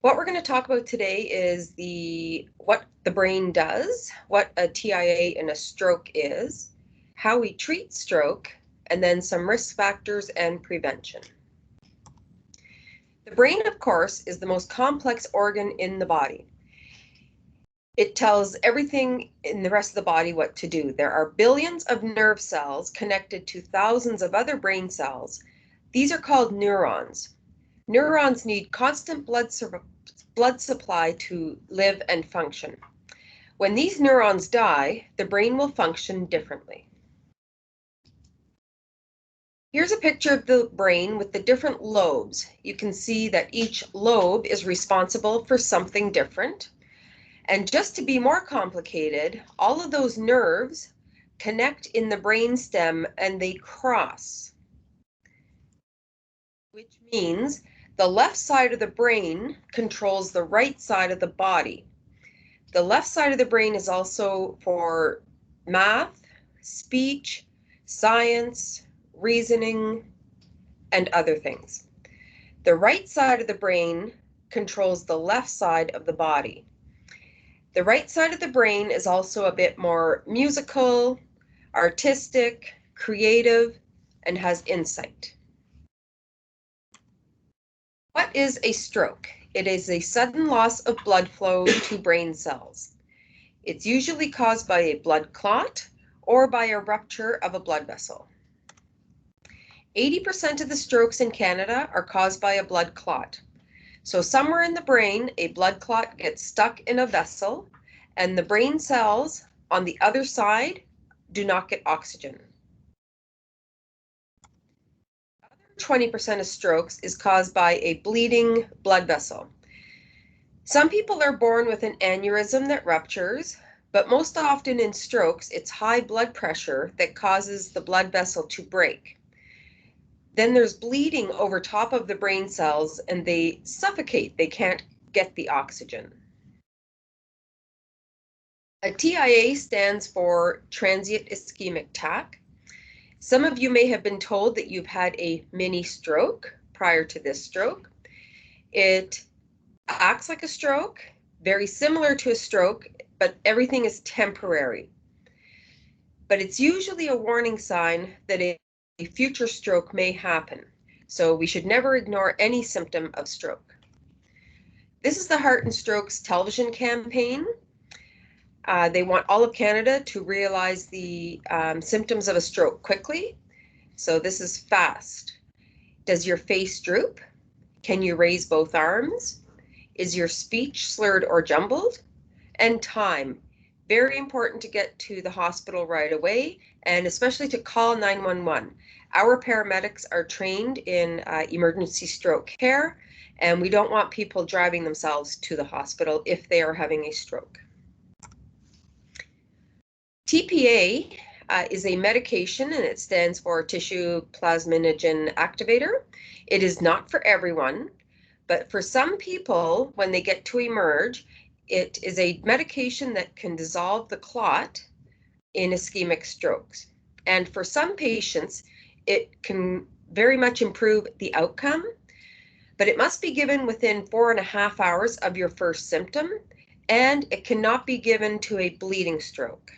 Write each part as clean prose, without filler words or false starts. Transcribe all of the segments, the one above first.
What we're going to talk about today is what the brain does, what a TIA and a stroke is, how we treat stroke, and then some risk factors and prevention. The brain, of course, is the most complex organ in the body. It tells everything in the rest of the body what to do. There are billions of nerve cells connected to thousands of other brain cells. These are called neurons. Neurons need constant blood supply to live and function. When these neurons die, the brain will function differently. Here's a picture of the brain with the different lobes. You can see that each lobe is responsible for something different. And just to be more complicated, all of those nerves connect in the brainstem and they cross, which means the left side of the brain controls the right side of the body. The left side of the brain is also for math, speech, science, reasoning, and other things. The right side of the brain controls the left side of the body. The right side of the brain is also a bit more musical, artistic, creative, and has insight. What is a stroke? It is a sudden loss of blood flow to brain cells. It's usually caused by a blood clot or by a rupture of a blood vessel. 80% of the strokes in Canada are caused by a blood clot. So somewhere in the brain, a blood clot gets stuck in a vessel, and the brain cells on the other side do not get oxygen. 20% of strokes is caused by a bleeding blood vessel. Some people are born with an aneurysm that ruptures, but most often in strokes, it's high blood pressure that causes the blood vessel to break. Then there's bleeding over top of the brain cells and they suffocate. They can't get the oxygen. A TIA stands for transient ischemic attack. Some of you may have been told that you've had a mini stroke prior to this stroke. It acts like a stroke, very similar to a stroke, but everything is temporary. But it's usually a warning sign that a future stroke may happen. So we should never ignore any symptom of stroke. This is the Heart and Strokes television campaign. They want all of Canada to realize the symptoms of a stroke quickly. So this is fast. Does your face droop? Can you raise both arms? Is your speech slurred or jumbled? And time. Very important to get to the hospital right away, and especially to call 911. Our paramedics are trained in emergency stroke care, and we don't want people driving themselves to the hospital if they are having a stroke. TPA is a medication, and it stands for tissue plasminogen activator. It is not for everyone, but for some people, when they get to emerge, it is a medication that can dissolve the clot in ischemic strokes. And for some patients, it can very much improve the outcome, but it must be given within 4.5 hours of your first symptom, and it cannot be given to a bleeding stroke.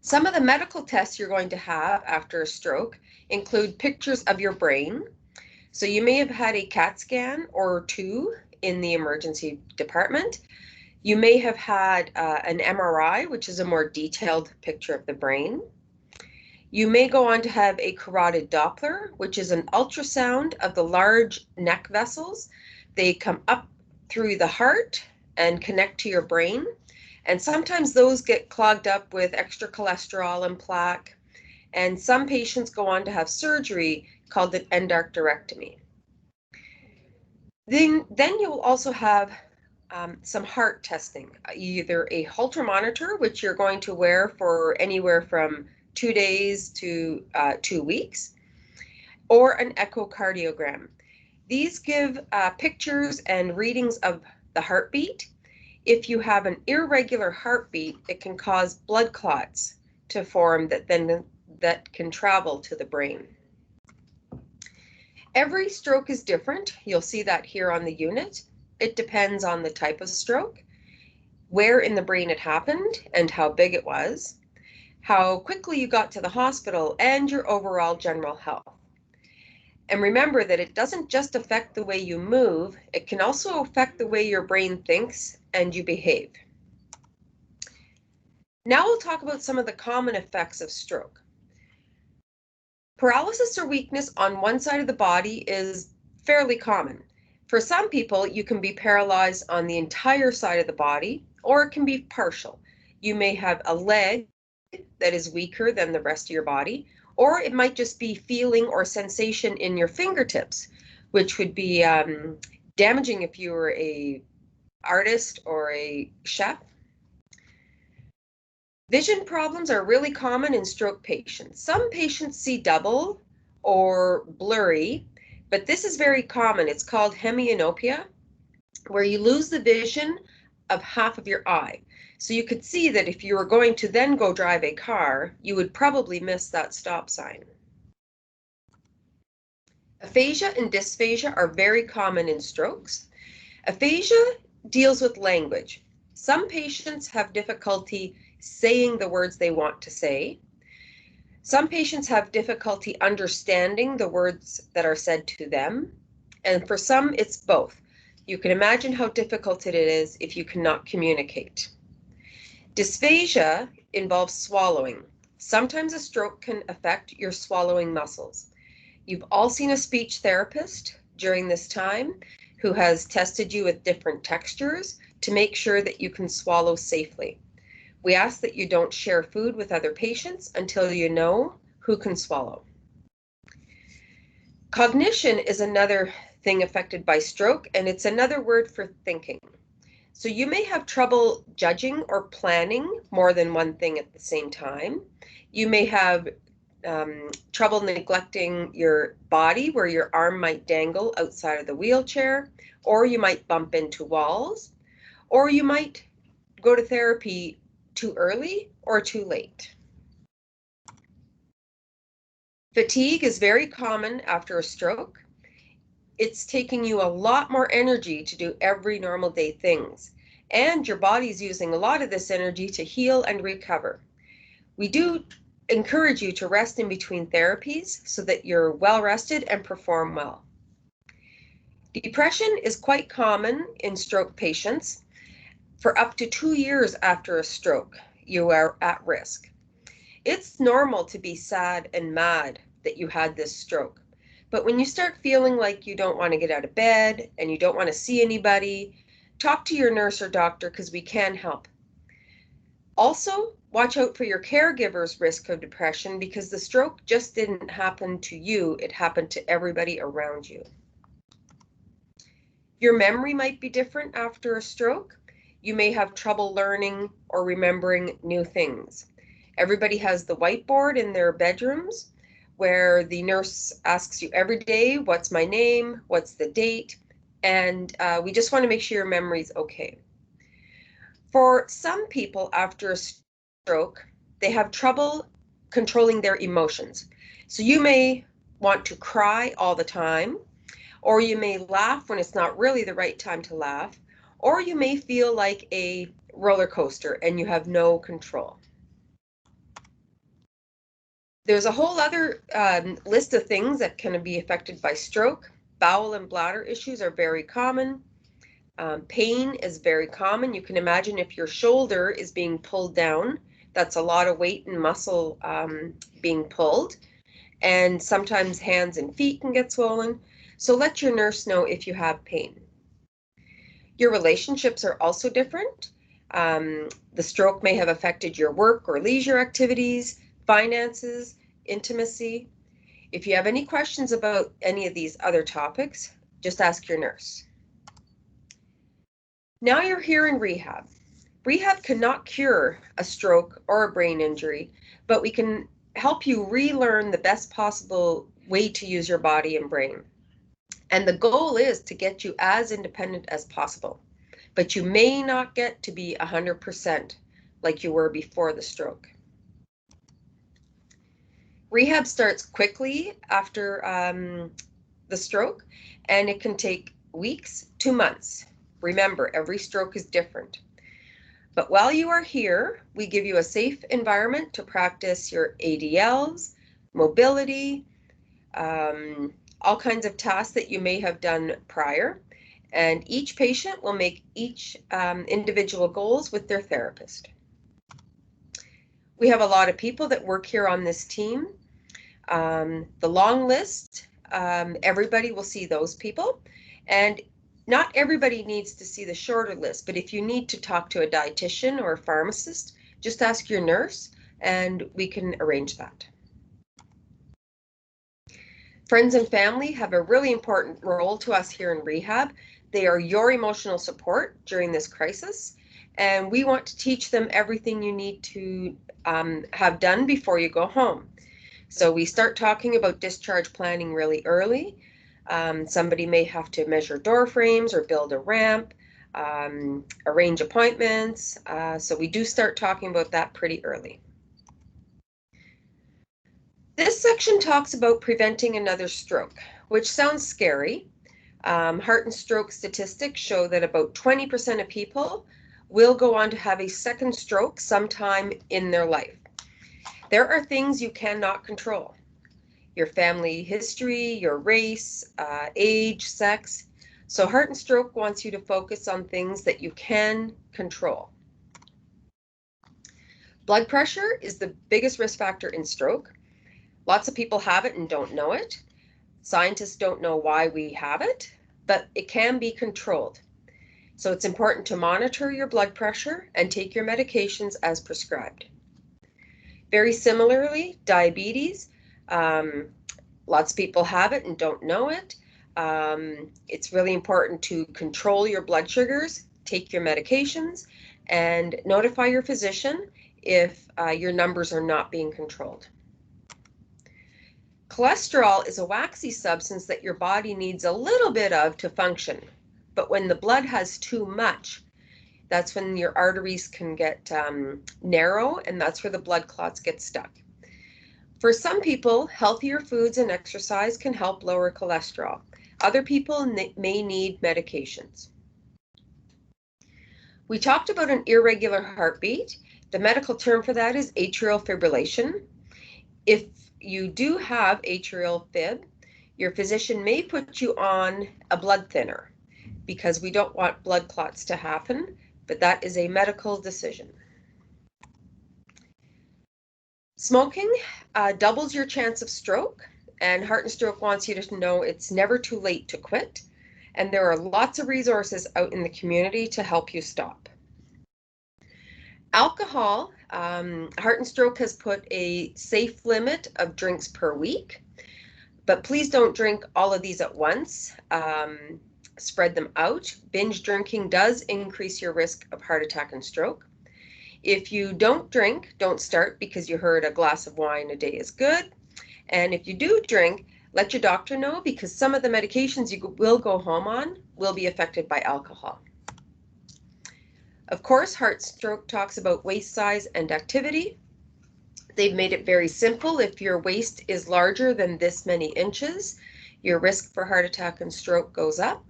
Some of the medical tests you're going to have after a stroke include pictures of your brain. So you may have had a CAT scan or two in the emergency department. You may have had an MRI, which is a more detailed picture of the brain. You may go on to have a carotid Doppler, which is an ultrasound of the large neck vessels. They come up through the heart and connect to your brain. And sometimes those get clogged up with extra cholesterol and plaque. And some patients go on to have surgery called an endarterectomy. Then you'll also have some heart testing, either a Holter monitor, which you're going to wear for anywhere from 2 days to 2 weeks, or an echocardiogram. These give pictures and readings of the heartbeat. If you have an irregular heartbeat, it can cause blood clots to form that can travel to the brain. Every stroke is different. You'll see that here on the unit. It depends on the type of stroke, where in the brain it happened and how big it was, how quickly you got to the hospital, and your overall general health. And remember that it doesn't just affect the way you move, it can also affect the way your brain thinks and you behave. Now we'll talk about some of the common effects of stroke. Paralysis or weakness on one side of the body is fairly common. For some people, you can be paralyzed on the entire side of the body, or it can be partial. You may have a leg that is weaker than the rest of your body, or it might just be feeling or sensation in your fingertips, which would be damaging if you were a artist or a chef. Vision problems are really common in stroke patients. Some patients see double or blurry, but this is very common. It's called hemianopia, where you lose the vision of half of your eye. So you could see that if you were going to then go drive a car, you would probably miss that stop sign. Aphasia and dysphagia are very common in strokes. Aphasia deals with language. Some patients have difficulty saying the words they want to say. Some patients have difficulty understanding the words that are said to them. And for some, it's both. You can imagine how difficult it is if you cannot communicate. Dysphagia involves swallowing. Sometimes a stroke can affect your swallowing muscles. You've all seen a speech therapist during this time who has tested you with different textures to make sure that you can swallow safely. We ask that you don't share food with other patients until you know who can swallow. Cognition is another thing affected by stroke, and it's another word for thinking. So you may have trouble judging or planning more than one thing at the same time. You may have trouble neglecting your body, where your arm might dangle outside of the wheelchair, or you might bump into walls, or you might go to therapy too early or too late. Fatigue is very common after a stroke. It's taking you a lot more energy to do every normal day things, and your body's using a lot of this energy to heal and recover. We do encourage you to rest in between therapies so that you're well rested and perform well. Depression is quite common in stroke patients. For up to 2 years after a stroke, you are at risk. It's normal to be sad and mad that you had this stroke. But when you start feeling like you don't want to get out of bed and you don't want to see anybody, talk to your nurse or doctor because we can help. Also, watch out for your caregiver's risk of depression because the stroke just didn't happen to you, it happened to everybody around you. Your memory might be different after a stroke. You may have trouble learning or remembering new things. Everybody has the whiteboard in their bedrooms where the nurse asks you every day, what's my name, what's the date, and we just want to make sure your memory's okay. For some people after a stroke, they have trouble controlling their emotions. So you may want to cry all the time, or you may laugh when it's not really the right time to laugh, or you may feel like a roller coaster and you have no control. There's a whole other list of things that can be affected by stroke. Bowel and bladder issues are very common. Pain is very common. You can imagine if your shoulder is being pulled down, that's a lot of weight and muscle being pulled. And sometimes hands and feet can get swollen. So let your nurse know if you have pain. Your relationships are also different. The stroke may have affected your work or leisure activities, finances, intimacy. If you have any questions about any of these other topics, just ask your nurse. Now you're here in rehab. Rehab cannot cure a stroke or a brain injury, but we can help you relearn the best possible way to use your body and brain. And the goal is to get you as independent as possible, but you may not get to be 100% like you were before the stroke. Rehab starts quickly after the stroke, and it can take weeks to months. Remember, every stroke is different. But while you are here, we give you a safe environment to practice your ADLs, mobility, all kinds of tasks that you may have done prior. And each patient will make each individual goals with their therapist. We have a lot of people that work here on this team. The long list, everybody will see those people. And not everybody needs to see the shorter list, but if you need to talk to a dietitian or a pharmacist, just ask your nurse and we can arrange that. Friends and family have a really important role to us here in rehab. They are your emotional support during this crisis, and we want to teach them everything you need to have done before you go home. So we start talking about discharge planning really early. Somebody may have to measure door frames or build a ramp, arrange appointments. So we do start talking about that pretty early. This section talks about preventing another stroke, which sounds scary. Heart and stroke statistics show that about 20% of people will go on to have a second stroke sometime in their life. There are things you cannot control. Your family history, your race, age, sex. So Heart and Stroke wants you to focus on things that you can control. Blood pressure is the biggest risk factor in stroke. Lots of people have it and don't know it. Scientists don't know why we have it, but it can be controlled. So it's important to monitor your blood pressure and take your medications as prescribed. Very similarly, diabetes. Lots of people have it and don't know it. It's really important to control your blood sugars, take your medications, and notify your physician if your numbers are not being controlled. Cholesterol is a waxy substance that your body needs a little bit of to function. But when the blood has too much, that's when your arteries can get narrow, and that's where the blood clots get stuck. For some people, healthier foods and exercise can help lower cholesterol. Other people may need medications. We talked about an irregular heartbeat. The medical term for that is atrial fibrillation. If you do have atrial fib, your physician may put you on a blood thinner because we don't want blood clots to happen, but that is a medical decision. Smoking doubles your chance of stroke, and Heart and Stroke wants you to know it's never too late to quit, and there are lots of resources out in the community to help you stop. Alcohol, Heart and Stroke has put a safe limit of drinks per week, but please don't drink all of these at once. Spread them out. Binge drinking does increase your risk of heart attack and stroke. If you don't drink, don't start because you heard a glass of wine a day is good. And if you do drink, let your doctor know because some of the medications you will go home on will be affected by alcohol. Of course, Heart Stroke talks about waist size and activity. They've made it very simple. If your waist is larger than this many inches, your risk for heart attack and stroke goes up.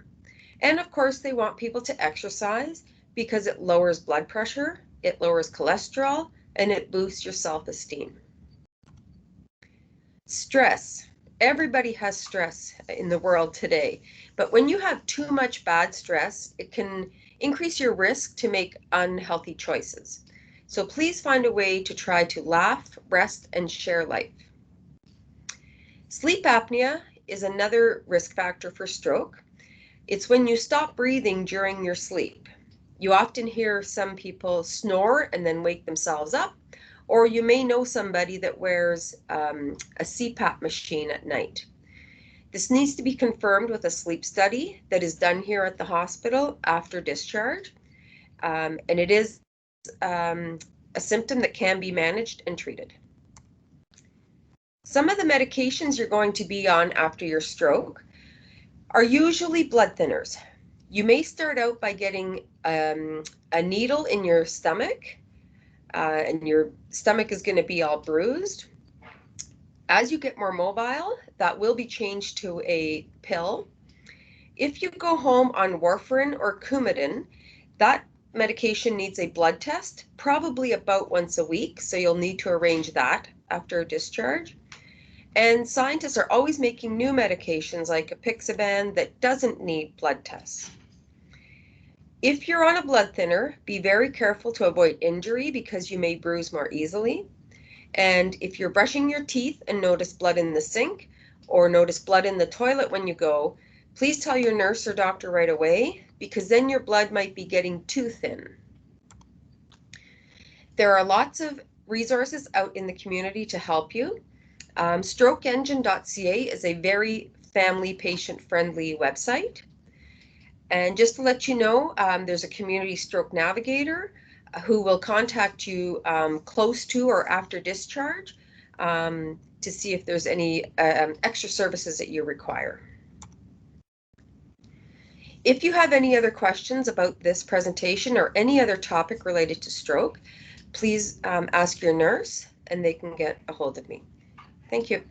And of course, they want people to exercise because it lowers blood pressure, it lowers cholesterol, and it boosts your self-esteem. Stress. Everybody has stress in the world today, but when you have too much bad stress, it can increase your risk to make unhealthy choices. So please find a way to try to laugh, rest, and share life. Sleep apnea is another risk factor for stroke. It's when you stop breathing during your sleep. You often hear some people snore and then wake themselves up, or you may know somebody that wears a CPAP machine at night. This needs to be confirmed with a sleep study that is done here at the hospital after discharge, and it is a symptom that can be managed and treated. Some of the medications you're going to be on after your stroke are usually blood thinners. You may start out by getting a needle in your stomach, and your stomach is going to be all bruised. As you get more mobile, that will be changed to a pill. If you go home on warfarin or Coumadin, that medication needs a blood test, probably about once a week, so you'll need to arrange that after discharge. And scientists are always making new medications like apixaban that doesn't need blood tests. If you're on a blood thinner, be very careful to avoid injury because you may bruise more easily. And if you're brushing your teeth and notice blood in the sink or notice blood in the toilet when you go, please tell your nurse or doctor right away because then your blood might be getting too thin. There are lots of resources out in the community to help you. StrokeEngine.ca is a very family patient-friendly website. And just to let you know, there's a community stroke navigator who will contact you close to or after discharge to see if there's any extra services that you require. If you have any other questions about this presentation or any other topic related to stroke, please ask your nurse and they can get a hold of me. Thank you.